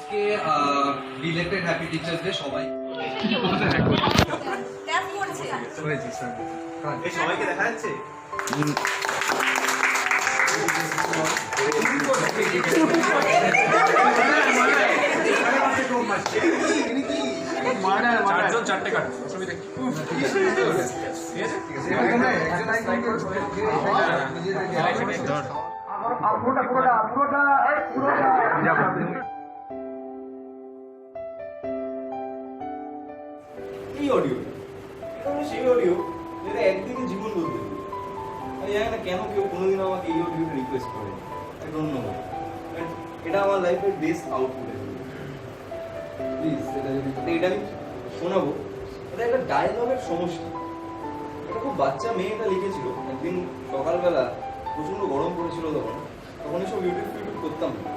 আজকে belated happy teachers day সবাই সবাইকে দেখা যাচ্ছে। চারটে কাট অসুবিধা কি? এই অডিও সেই অডিও যেটা একদিকে জীবন বদলে দিল। আমি জানি না কেন কেউ কোনোদিন আমাকে এই অডিওটা রিকোয়েস্ট করে। I don't know. এটা আমার লাইফের বেস্ট আউটপুট। প্লিজ এটা আমি শোনাবো। এটা একটা ডায়লগের সমষ্টি। এটা খুব বাচ্চা মেয়েটা লিখেছিল। একদিন সকালবেলা প্রচন্ড গরম পড়েছিল, তখন এসব ইউটিউব করতাম না,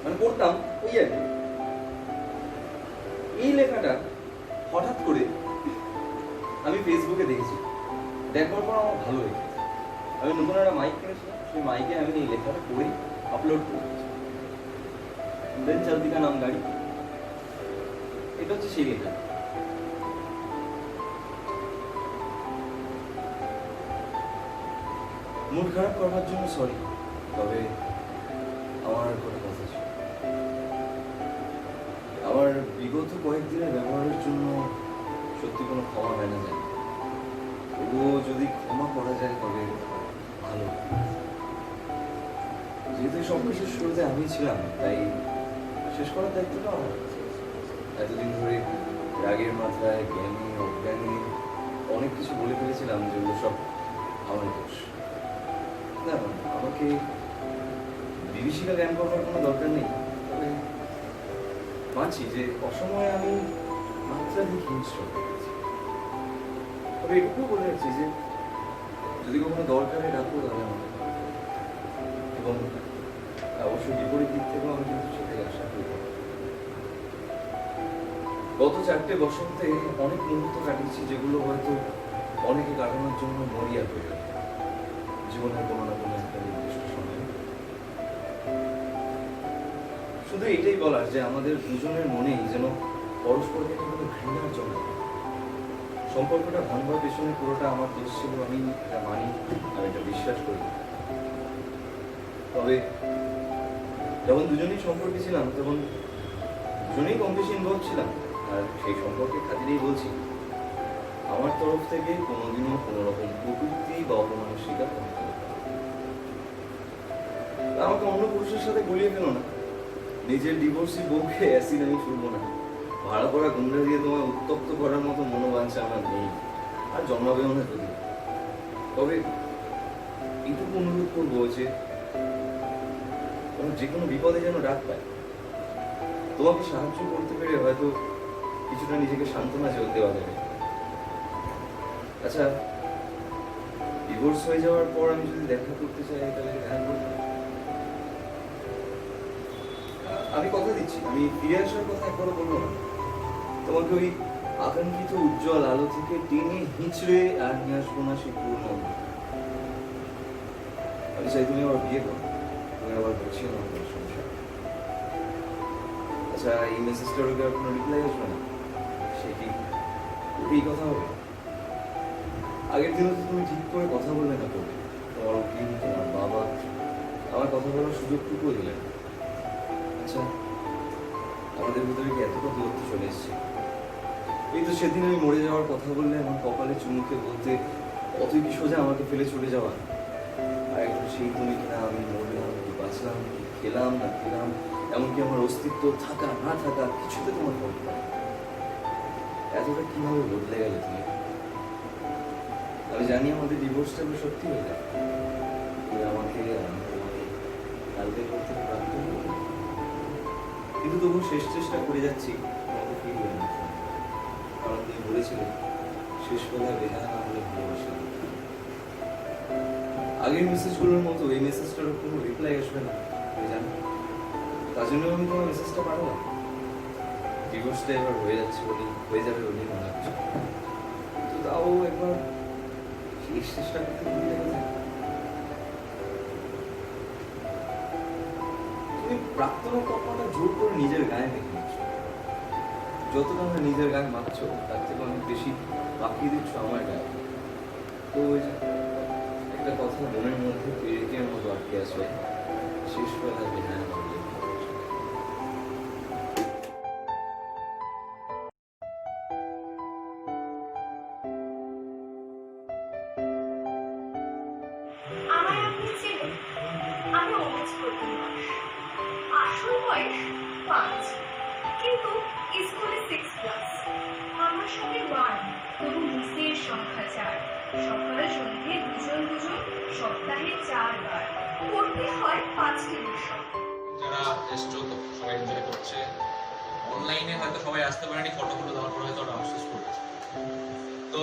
মানে করতাম ওই আর কি। এই লেখাটা হঠাৎ করে আমি ফেসবুকে দেখেছি, দেখবার পর আমার ভালো লেগেছে। আমি নতুন একটা মাইক কিনেছিলাম, সেই মাইকে আমি এই লেখাটা করে আপলোড করেছি। দেন চলতি কা নাম গাড়ি, এটা হচ্ছে সেই লেখা। মুড খারাপ করবার জন্য সরি, তবে আমার কোনো কথা ছিল। আমার বিগত কয়েকদিনের ব্যবহারের জন্য সত্যি কোনো ক্ষমা হয় না যায়। তবুও যদি ক্ষমা করা যায় তবে ভালো। যেহেতু সব কিছু শুরুতে আমি ছিলাম, তাই শেষ করার দায়িত্বটা আমার। এতদিন ধরে রাগের মাথায় জ্ঞানী অজ্ঞানী অনেক কিছু বলে ফেলেছিলাম, যেগুলো সব আমার দোষ। না, আমাকে বিভীষিকা জ্ঞান করবার কোনো দরকার নেই। তবে মানছি যে অসময়ে আমি মাত্রাধিক হিংস্র হয়ে গেছি। তবে এটুকু বলে রাখছি যে যদি কখনো দরকারে ডাকবো তাহলে আমাকে এবং অবশ্যই বিপরীত দিক থেকেও আমি কিন্তু সেটাই আশা করি। গত 4টে বসন্তে অনেক মুহূর্ত কাটিয়েছি, যেগুলো হয়তো অনেকে কাটানোর জন্য মরিয়া হয়ে গেল জীবনের কোনো না কোনো একটা নির্দিষ্ট সময়। শুধু এটাই বলার যে আমাদের দুজনের মনেই যেন পরস্পরকে কোনো ঘৃণার জন্য সম্পর্কটা ভাঙবার পেছনে পুরোটা আমার দোষ ছিল। আমি এটা মানি, আমি এটা বিশ্বাস করি। তবে যখন দুজনেই সম্পর্কে ছিলাম তখন দুজনেই কম বেশি ইনভলভ ছিলাম। আর সেই সম্পর্কের খাতিরেই বলছি, আমার তরফ থেকে কোনোদিনও কোনো রকম প্রকৃতি বা অপমানের শিকার করতে হবে। আমাকে অন্য পুরুষের সাথে গলিয়ে ফেলো না। নিজের ডিভোর্সি বউকে অ্যাসিড আমি ছুড়বো না। ভাড়া করা গুন্ডা দিয়ে তোমায় উত্তপ্ত করার মতো মনোবাঞ্ছা আমার নেই, আর জন্মাবেও না যদি। তবে এইটুকু অনুরোধ করবো যে যে কোনো বিপদে যেন ডাক পায়। তোমাকে সাহায্য করতে পেরে হয়তো কিছুটা নিজেকে সান্ত্বনা দেওয়া যাবে। আচ্ছা, ডিভোর্স হয়ে যাওয়ার পর আমি যদি দেখা করতে চাই তাহলে দেখা করবো। আমি কথা দিচ্ছি, আমি ফিরে আসার কথা একবারও বলবো না। তোমাকে ওই আকাঙ্ক্ষিত উজ্জ্বল আলো থেকে টেনে হিঁচড়ে আর নিয়ে আসবো না সেই পুরনো। আমি চাই তুমি আবার বিয়ে করো, তুমি আবার বলছিও না সংসার। আচ্ছা, এই মেসেজটার ওকে আর কোনো রিপ্লাই আসবে না? সেটি এই কথা হবে। আগের দিনও তো তুমি ঠিক করে কথা বললে না তো, তোমার উকিল, তোমার বাবা আমার কথা বলার সুযোগটুকুও দিলেন। আচ্ছা, আমাদের ভিতরে কি এতটা দূরত্ব চলে এসছে? এই তো সেদিন আমি মরে যাওয়ার কথা বললে আমার কপালে চুমুকে বলতে, অতই কি সোজা আমাকে ফেলে চলে যাওয়া? আর এখন সেই তুমি কিনা আমি মরলাম কি বাঁচলাম, কি খেলাম না খেলাম, এমনকি আমার অস্তিত্ব থাকা না থাকা কিছুতে তোমার ফল পায়। এতটা কিভাবে বদলে গেলে তুমি? আমি জানি আমাদের ডিভোর্সটা আমি সত্যি হয়ে যাবে। তুমি আমাকে কালকে করতে প্রাপ্ত হবে, কিন্তু তবু শেষ চেষ্টা করে যাচ্ছি আমাকে ফিরবে না। কারণ তুমি বলেছিলে শেষ বেলায় বেদনা না হলে ভালোবাসা। আগের মেসেজগুলোর মতো এই মেসেজটারও কোনো রিপ্লাই আসবে না আমি জানি। তার জন্য আমি তোমার মেসেজটা পাঠালাম। ডিভোর্সটা এবার হয়ে যাচ্ছে বলি, হয়ে যাবে বলি মনে হচ্ছে, কিন্তু তাও একবার শেষ চেষ্টা করতে ভুলে গেলে। তুমি প্রাক্তনের তকমাটা জোর করে নিজের গায়ে মেখে নিচ্ছ। যতটা আমরা নিজের গায়ে মাখছো তার থেকে অনেক বেশি মাখিয়ে দিচ্ছ আমার গায়ে। তো ওই যে একটা কথা মনের মধ্যে পেরেকের মতো আটকে আছে, শেষ করে থাকবে হ্যাঁ আমার বিয়ে করা উচিত। আমায় আপনি চেনেন, আমি অনুজ প্রতিমাস। আসল বয়স 5, কিন্তু স্কুলে 6 ক্লাস। আমার সঙ্গে 1 এবং নিচের সংখ্যা 4। সকাল সন্ধ্যে দুজন দুজন, সপ্তাহে 4 বার। করতে হয় 5টি বিষয়। যারা এসছো তো সবাই এনজয় করছে। অনলাইনে হয়তো সবাই আসতে পারেনি, ফটোগুলো দেওয়ার পর হয়তো ওরা আফসোস করেছে। তো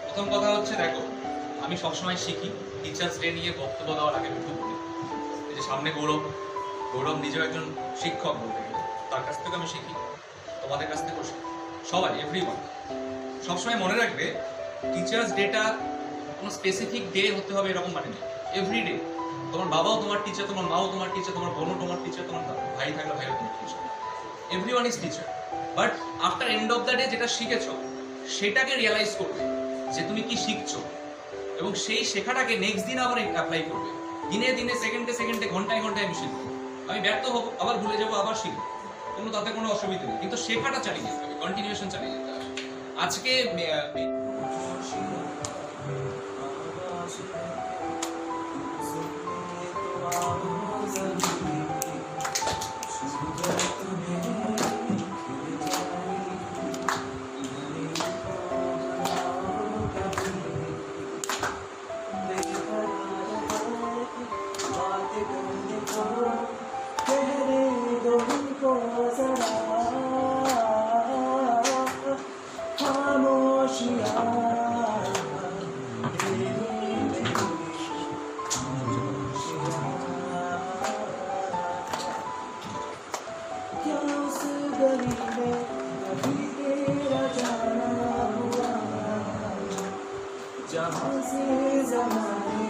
প্রথম কথা হচ্ছে, দেখো আমি সবসময় শিখি। টিচার্স ডে নিয়ে বক্তব্য দেওয়ার আগে একটু বলি, এই যে সামনে গৌরব নিজেও একজন শিক্ষক বলতে গেলে, তার কাছ থেকে আমি শিখি, তোমাদের কাছ থেকেও শিখি, সবাই এভরিওয়ান। সবসময় মনে রাখবে টিচার্স ডেটা কোনো স্পেসিফিক ডে হতে হবে এরকম মানে নেই। এভরি ডে তোমার বাবাও তোমার টিচার, তোমার মাও তোমার টিচার, তোমার বোনও তোমার টিচার, তোমার ভাই থাকলে ভাইও তোমার teacher. Everyone is teacher. But after end of the day যেটা শিখেছো সেটাকে রিয়েলাইজ করবে যে তুমি কি শিখছো, এবং সেই শেখাটাকে নেক্সট দিন আবার অ্যাপ্লাই করবে। দিনে দিনে, সেকেন্ডে সেকেন্ডে, ঘন্টায় ঘন্টায় আমি শিখবো। আমি ব্যর্থ হবো, আবার ভুলে যাবো, আবার শিখবো, তাতে কোনো অসুবিধা নেই। কিন্তু শেখাটা চালিয়ে যেতে হবে, কন্টিনিউশন চালিয়ে যেতে হবে। আজকে क्या उस गली में कभी तेरा जाना हुआ, जहाँ से ज़माने